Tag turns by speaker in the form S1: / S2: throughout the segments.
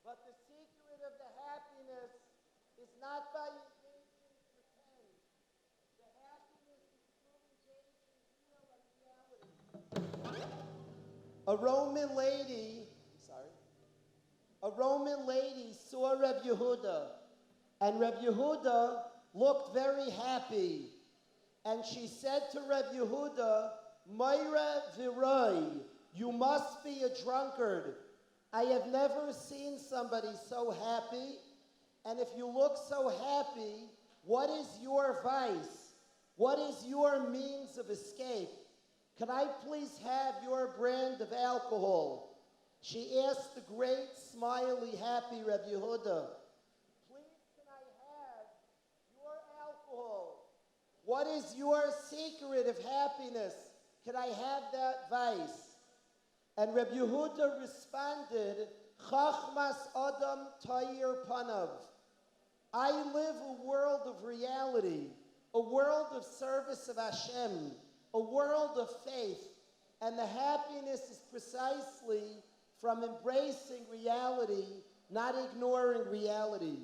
S1: But the secret of the happiness is not by engaging in pretend. The happiness is through engaging real and reality. A Roman lady, a Roman lady saw Reb Yehuda, and Reb Yehuda looked very happy. And she said to Reb Yehuda, Moira Viroi, you must be a drunkard. I have never seen somebody so happy. And if you look so happy, what is your vice? What is your means of escape? Can I please have your brand of alcohol? She asked the great, smiley, happy Reb Yehuda, please can I have your alcohol? What is your secret of happiness? Can I have that vice? And Reb Yehuda responded, Chachmas Adam Tayir Panav. I live a world of reality, a world of service of Hashem, a world of faith. And the happiness is precisely from embracing reality, not ignoring reality.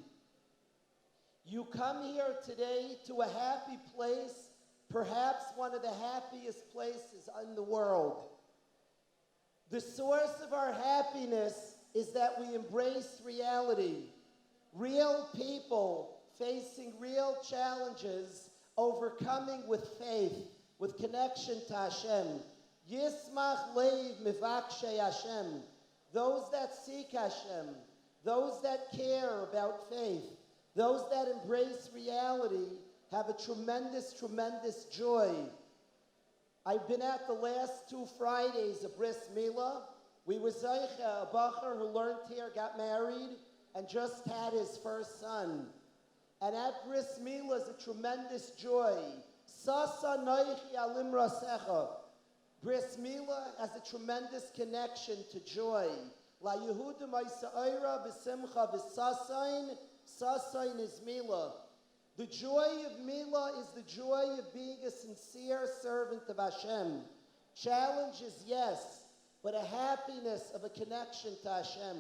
S1: You come here today to a happy place, perhaps one of the happiest places in the world. The source of our happiness is that we embrace reality. Real people facing real challenges, overcoming with faith, with connection to Hashem. Yismach leiv mivakshe Hashem. Those that seek Hashem, those that care about faith, those that embrace reality have a tremendous, tremendous joy. I've been at the last 2 Fridays of Bris Milah. We were Zeicha, a bacher who learned here, got married, and just had his first son. And at Bris Milah is a tremendous joy. Sasa noichi alim rasecha. Bris Milah has a tremendous connection to joy. La Yehuda ma'isa'ira b'simcha b'sasain. Sasain is Milah. The joy of Milah is the joy of being a sincere servant of Hashem. Challenge is yes, but a happiness of a connection to Hashem.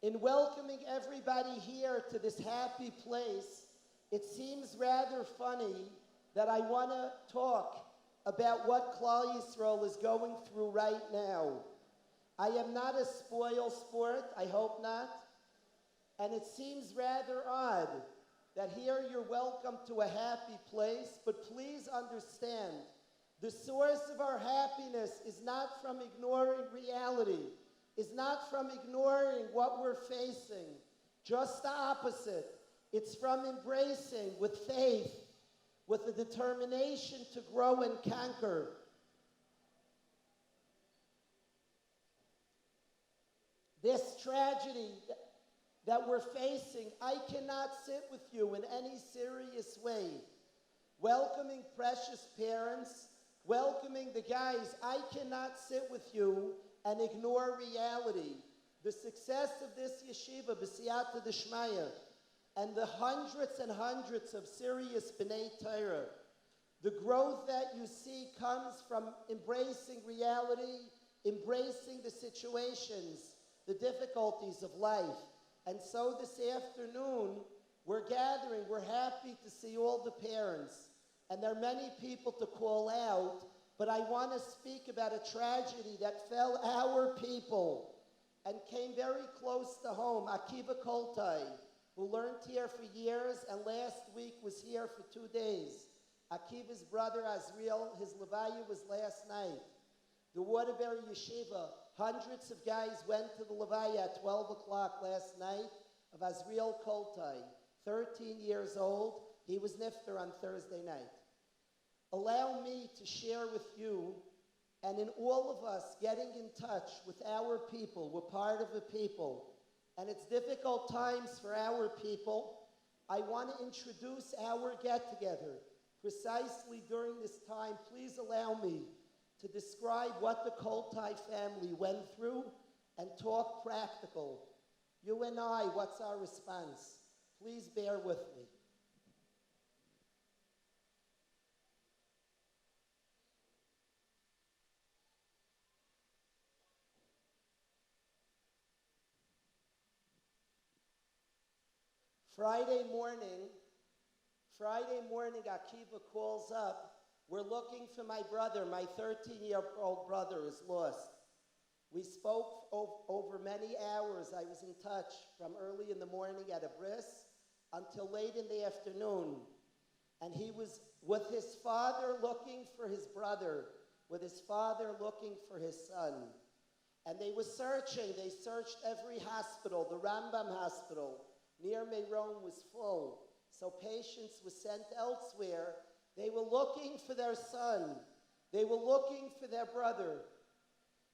S1: In welcoming everybody here to this happy place, it seems rather funny that I want to talk about what Klal Yisrael is going through right now. I am not a spoil sport, I hope not, and it seems rather odd that here you're welcome to a happy place, but please understand, the source of our happiness is not from ignoring reality, is not from ignoring what we're facing, just the opposite. It's from embracing with faith, with the determination to grow and conquer. This tragedy that we're facing, I cannot sit with you in any serious way. Welcoming precious parents, welcoming the guys, I cannot sit with you and ignore reality. The success of this yeshiva, b'siyata d'shmaya, and the hundreds and hundreds of serious B'nai Torah, the growth that you see comes from embracing reality, embracing the situations, the difficulties of life. And so this afternoon, we're gathering, we're happy to see all the parents. And there are many people to call out, but I want to speak about a tragedy that fell our people and came very close to home. Akiva Koltai, who learned here for years and last week was here for 2 days. Akiva's brother Azriel, his levaya was last night. The Waterbury Yeshiva, hundreds of guys went to the levaya at 12 o'clock last night of Azriel Koltai, 13 years old. He was nifter on Thursday night. Allow me to share with you, and in all of us getting in touch with our people, we're part of a people, and it's difficult times for our people. I want to introduce our get-together. Precisely during this time, please allow me to describe what the Koltai family went through and talk practical. You and I, what's our response? Please bear with me. Friday morning, Akiva calls up. We're looking for my brother. My 13-year-old brother is lost. We spoke over many hours. I was in touch from early in the morning at a bris until late in the afternoon. And he was with his father looking for his brother, with his father looking for his son. And they were searching. They searched every hospital. The Rambam hospital near Meron was full. So patients were sent elsewhere. They were looking for their son. They were looking for their brother.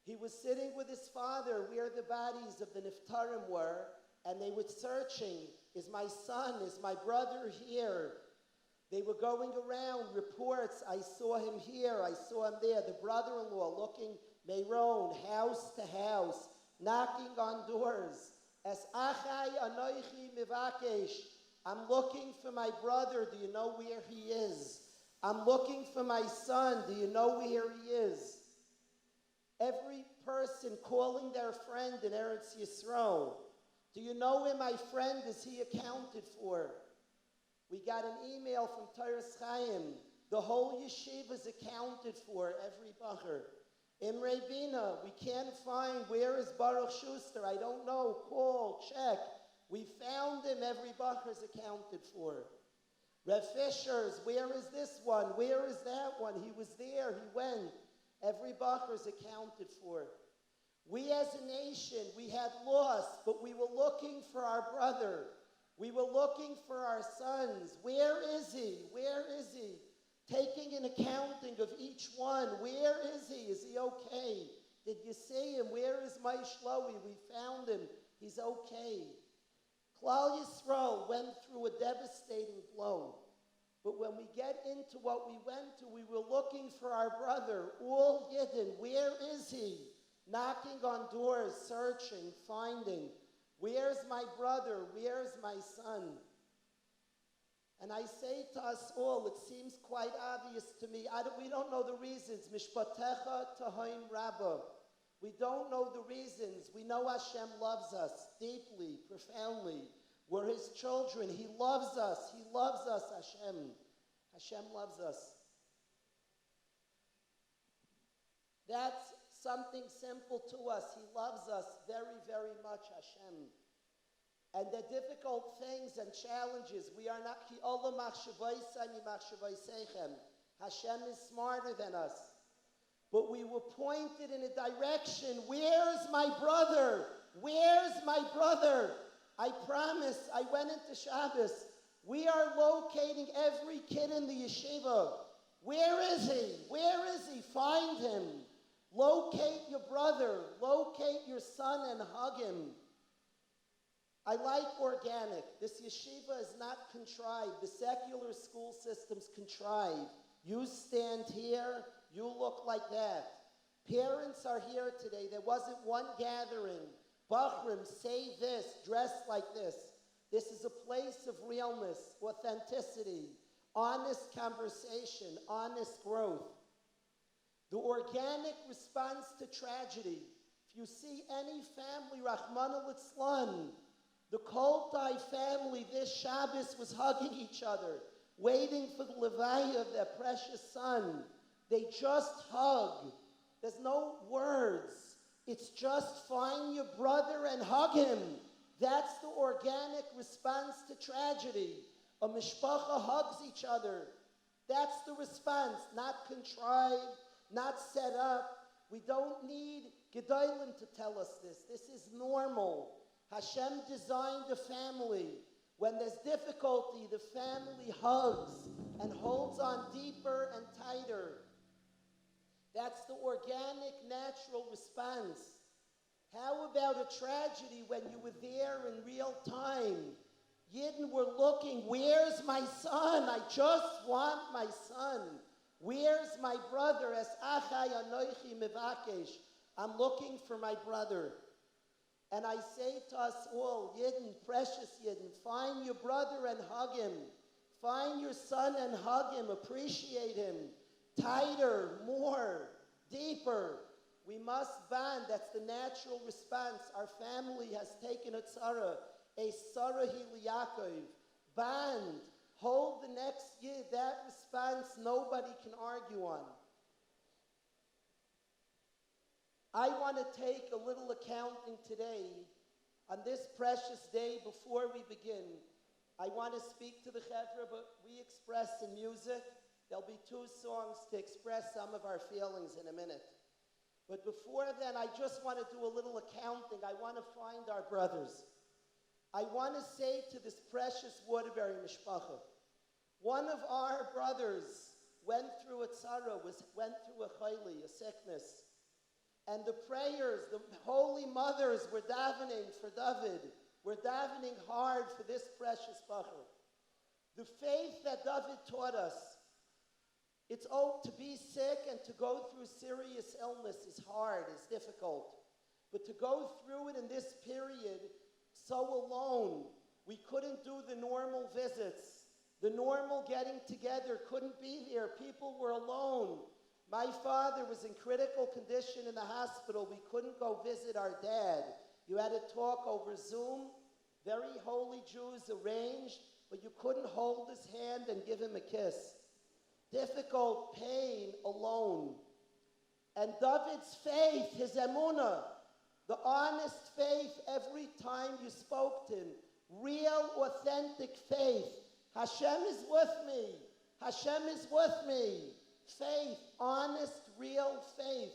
S1: He was sitting with his father where the bodies of the Niftarim were, and they were searching. Is my son, is my brother here? They were going around, reports, I saw him here, I saw him there. The brother-in-law looking Meron, house to house, knocking on doors. Es achai anoichi mivakesh. I'm looking for my brother. Do you know where he is? I'm looking for my son. Do you know where he is? Every person calling their friend in Eretz Yisrael. Do you know where my friend is? He accounted for. We got an email from Torah's Chaim. The whole yeshiva is accounted for, every bacher. Imre Bina, we can't find, where is Baruch Schuster? I don't know, call, check. We found him, every bacher is accounted for. Rev Fisher's, where is this one? Where is that one? He was there, he went. Every bacher is accounted for. We as a nation, we had lost, but we were looking for our brother. We were looking for our sons. Where is he? Where is he? Taking an accounting of each one. Where is he? Is he okay? Did you see him? Where is my Shlomi? We found him. He's okay. Klal Yisrael went through a devastating blow. But when we get into what we went to, we were looking for our brother, all Yidden. Where is he? Knocking on doors, searching, finding. Where's my brother? Where's my son? And I say to us all, it seems quite obvious to me, we don't know the reasons. Mishpatecha Tahoim Rabba. We don't know the reasons. We know Hashem loves us deeply, profoundly. We're his children. He loves us. He loves us, Hashem. Hashem loves us. That's something simple to us. He loves us very, very much, Hashem. And the difficult things and challenges, we are not, Hashem is smarter than us. But we were pointed in a direction. Where's my brother? Where's my brother? I promise, I went into Shabbos. We are locating every kid in the yeshiva. Where is he? Where is he? Find him. Locate your brother. Locate your son and hug him. I like organic. This yeshiva is not contrived. The secular school system's contrived. You stand here, you look like that. Parents are here today. There wasn't one gathering. Bachrim, say this, dress like this. This is a place of realness, authenticity, honest conversation, honest growth. The organic response to tragedy. If you see any family, Rahman al-Islam, the Koltai family this Shabbos was hugging each other, waiting for the Levaya of their precious son. They just hug. There's no words. It's just find your brother and hug him. That's the organic response to tragedy. A mishpacha hugs each other. That's the response, not contrived, not set up. We don't need Gedolim to tell us this. This is normal. Hashem designed a family. When there's difficulty, the family hugs and holds on deeper and tighter. That's the organic, natural response. How about a tragedy when you were there in real time? Yidden were looking, where's my son? I just want my son. Where's my brother? Es achai anoichi mivakesh. I'm looking for my brother. And I say to us all, Yidden, precious Yidden, find your brother and hug him. Find your son and hug him. Appreciate him. Tighter, more, deeper. We must bond. That's the natural response. Our family has taken a tzara Hili Yaakov. bond, hold the next year. That response nobody can argue on. I want to take a little accounting today on this precious day before we begin. I want to speak to the Chevra, but we express in music. There'll be 2 songs to express some of our feelings in a minute. But before then, I just want to do a little accounting. I want to find our brothers. I want to say to this precious Waterbury mishpacha, one of our brothers went through a tzara, went through a chayli, a sickness. And the prayers, the holy mothers were davening for David. We're davening hard for this precious bacher. The faith that David taught us, it's to be sick and to go through serious illness is hard, is difficult. But to go through it in this period so alone, we couldn't do the normal visits. The normal getting together couldn't be there. People were alone. My father was in critical condition in the hospital. We couldn't go visit our dad. You had to talk over Zoom. Very holy Jews arranged, but you couldn't hold his hand and give him a kiss. Difficult pain alone. And David's faith, his emunah, the honest faith every time you spoke to him, real, authentic faith. Hashem is with me. Hashem is with me. Faith, honest, real faith.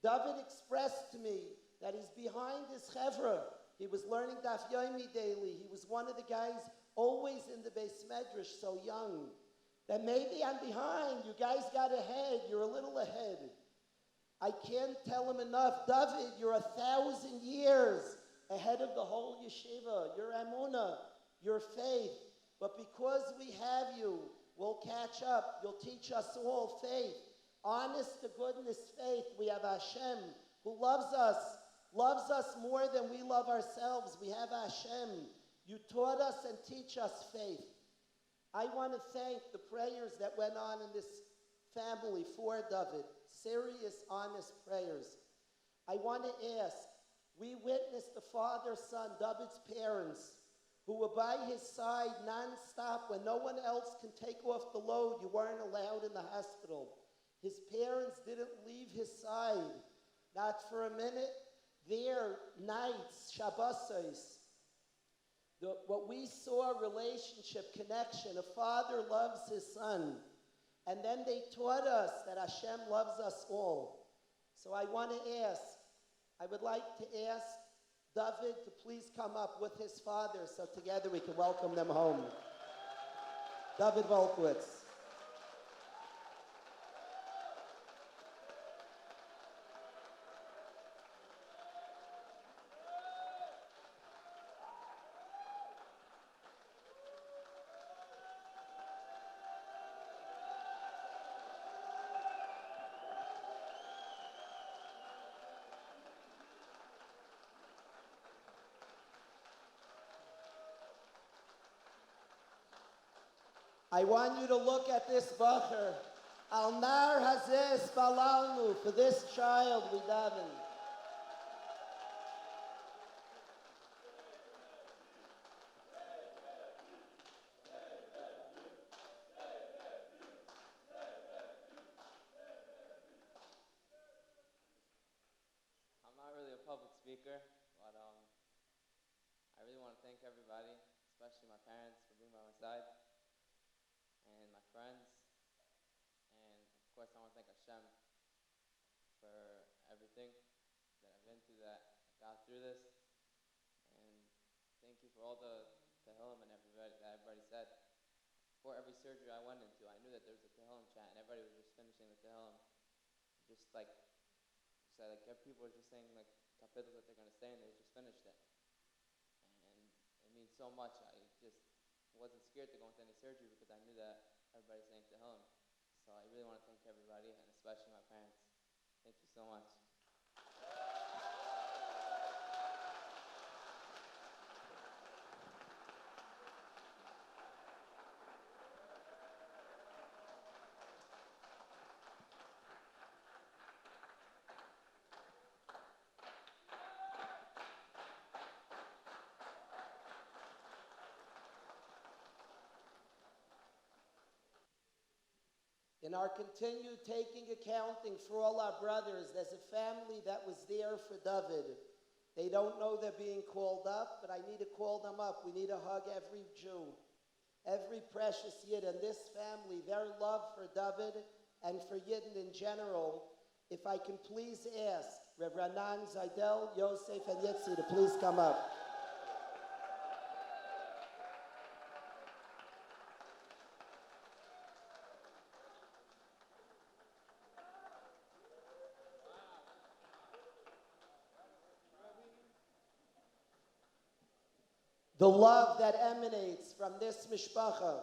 S1: David expressed to me that he's behind his chevra. He was learning Daf Yomi daily. He was one of the guys always in the Beis Medrash, so young. That maybe I'm behind. You guys got ahead. You're a little ahead. I can't tell him enough. David, you're 1,000 years ahead of the whole yeshiva. Your emunah, your faith. But because we have you, we'll catch up. You'll teach us all faith. Honest to goodness faith. We have Hashem who loves us more than we love ourselves. We have Hashem. You taught us and teach us faith. I want to thank the prayers that went on in this family for David. Serious, honest prayers. I want to ask, we witnessed the father, son, David's parents, who were by his side non-stop when no one else can take off the load. You weren't allowed in the hospital. His parents didn't leave his side, not for a minute. Their nights, Shabbos, what we saw, relationship, connection. A father loves his son. And then they taught us that Hashem loves us all. So I want to ask, I would like to ask David to please come up with his father so together we can welcome them home. David Volkowitz. I want you to look at this bacher. Al nar hazeh spalalnu, for this child we daven.
S2: I'm not really a public speaker, but I really want to thank everybody, especially my parents, for being by my side. And my friends, and of course I want to thank Hashem for everything that I've been through, that I got through this, and thank you for all the Tehillim and everybody said. For every surgery I went into, I knew that there was a Tehillim chant, and everybody was just finishing the Tehillim, people were just saying like kapitals that they're going to say, and they just finished it, and it means so much. I just wasn't scared to go into any surgery because I knew that everybody's saying Tehillim. So I really want to thank everybody, and especially my parents. Thank you so much.
S1: In our continued taking accounting for all our brothers, there's a family that was there for David. They don't know they're being called up, but I need to call them up. We need to hug every Jew, every precious Yid in this family, their love for David and for Yidden in general. If I can please ask Rev. Ranan, Zaydel, Yosef, and Yitzi to please come up. The love that emanates from this mishpacha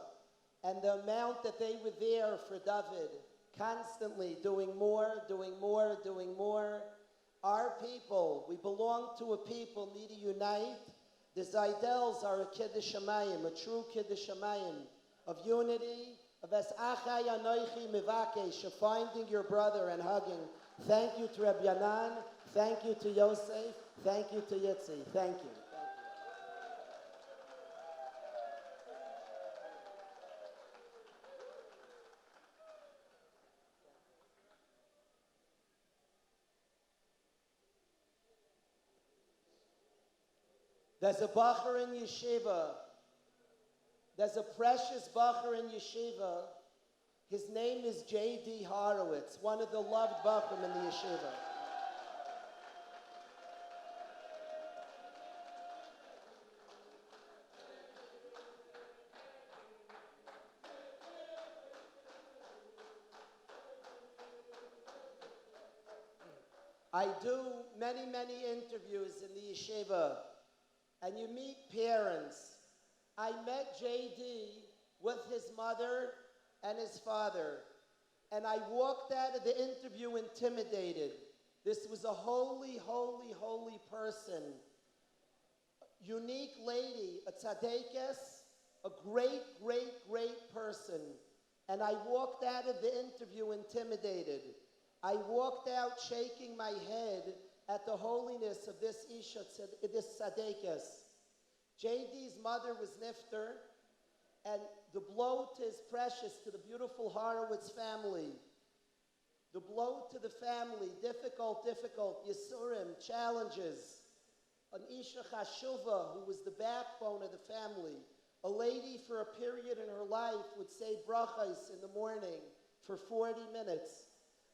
S1: and the amount that they were there for David, constantly doing more, doing more, doing more. Our people, we belong to a people, need to unite. The Zaydels are a Kiddush Shamayim, a true Kiddush Shamayim of unity, of Es Achai Anoichi Mivakesh, of finding your brother and hugging. Thank you to Reb Yanan, thank you to Yosef, thank you to Yitzi, thank you. There's a bacher in yeshiva. There's a precious bacher in yeshiva. His name is J.D. Horowitz, one of the loved bachrim in the yeshiva. I do many, many interviews in the yeshiva, and you meet parents. I met J.D. with his mother and his father, and I walked out of the interview intimidated. This was a holy, holy, holy person. Unique lady, a tzaddikus, a great, great, great person. And I walked out of the interview intimidated. I walked out shaking my head at the holiness of this Isha, this tzaddikus. J.D.'s mother was nifter, and the blow to his precious, to the beautiful Horowitz family. The blow to the family, difficult, Yisurim, challenges. An Isha Chashuva, who was the backbone of the family. A lady for a period in her life would say brachos in the morning for 40 minutes.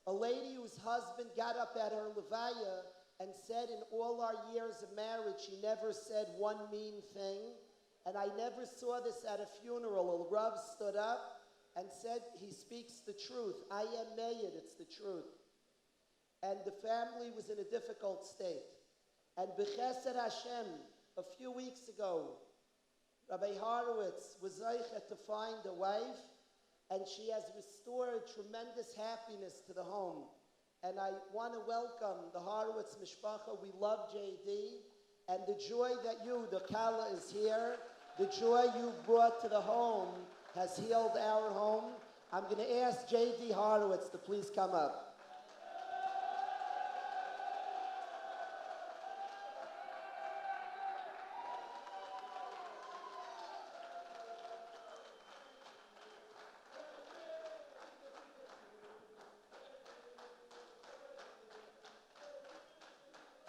S1: A lady whose husband got up at her levaya and said in all our years of marriage, she never said one mean thing. And I never saw this at a funeral. A Rav stood up and said, he speaks the truth. I am Mayed, it's the truth. And the family was in a difficult state. And B'chesed Hashem, a few weeks ago, Rabbi Horowitz was zeichet to find a wife, and she has restored tremendous happiness to the home. And I want to welcome the Horowitz mishpacha. We love J.D. And the joy that you, the Kala, is here. The joy you brought to the home has healed our home. I'm going to ask J.D. Horowitz to please come up.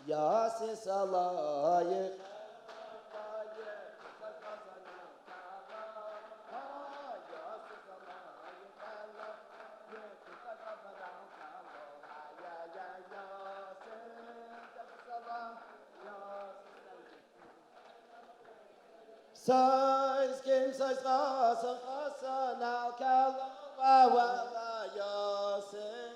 S1: Yasis alayich. Size kim size chasa chasa now kala wa wa yasin.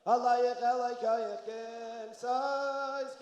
S1: Alayich alayich kim size